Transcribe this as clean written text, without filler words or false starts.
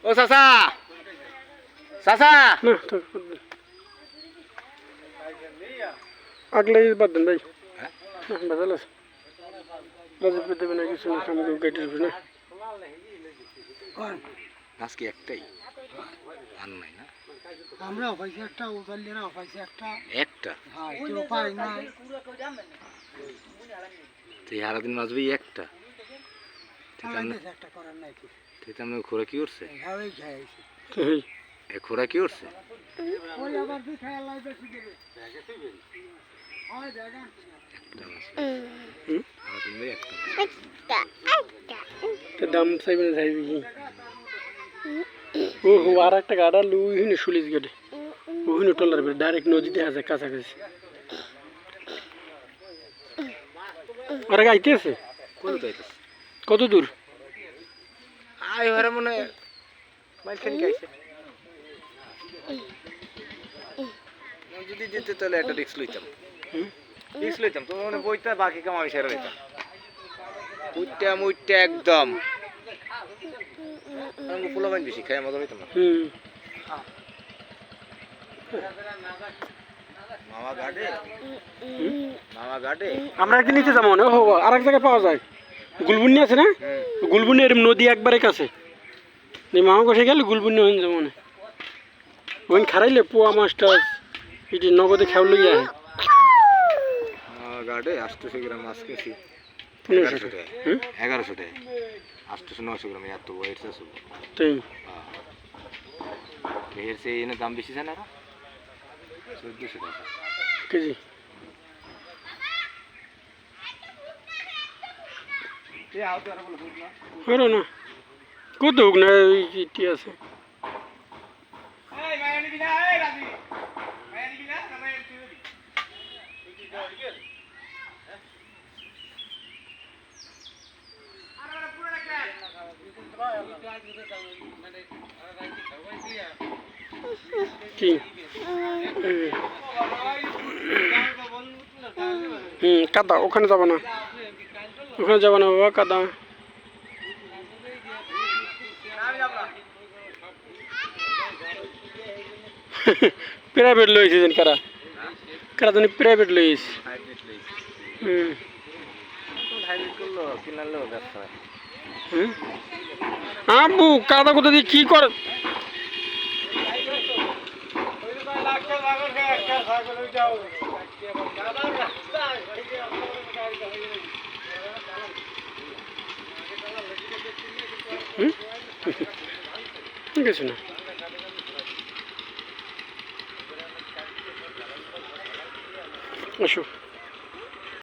ও চাচা চাচা না আগলে বাদ দেন ভাই বাজাল আছে রাজীব দেবে না কিছু আমি গাইতে না মাছ কি একটাই আর নাই না আমরা পাইছি একটা উজালিরা পাইছি একটা একটা হ্যাঁ কেউ পাই নাই তুই সারাদিন মাছবি একটা একটা করার নাই কি তুই তো খোরা কি করছে খাওয়াই খাইছি এ খোরা কি করছে ওই আবার দুই খায়া লাই বেশি দেবে হয় দেখেন একটা মাছ সারাদিন ভাই একটা তো দাম চাইবে না চাইবে কি ও আর একটা গাড়া লুইনে সুলিশ গেটে ওইনে টলার ডাইরেক্ট নদীতে আছে কাছাকাছি ওরা গাইতে আছে কত দূর আয় ওরা মনে মাইলখানি গাইছে যদি দিতে তাহলে একটা রিক্স লইতাম তো মনে বইটা বাকি কাম আমি সেরে লইতাম মুইটা একদম আমি ফুলা বাইন বেশি খাই মজা লইতাম না মামা গাড়ে আমরা কি নিতে যাবো না আর এক জায়গায় পাওয়া যায় গুলবুনি আছে না গুলবুনি এরম নদী একবারে কাছে মামা কষে গেলে গুলবুনি হয়ে যাবো না ওই খারাইলে পোয়া মাছ টাছ এটি নগদে খেয়াল লইয়া গাড়ে 800 গ্রাম মাছ কিনছি 1500 টাকা 1100 টাকা 800 900 গ্রাম এত ওয়েট আছে তাই এর সে এনে দাম বেশি জানা 1400 টাকা কেজি হলো না কত হোক না ইটি আছে কি কাদা ওখানে যাব না বাবা কাদা প্রাইভেট লইছে যেন কারা কারা তুমি প্রাইভেট লইছ আবু কাদা কোথা দিয়ে কি কর কিছু না আসো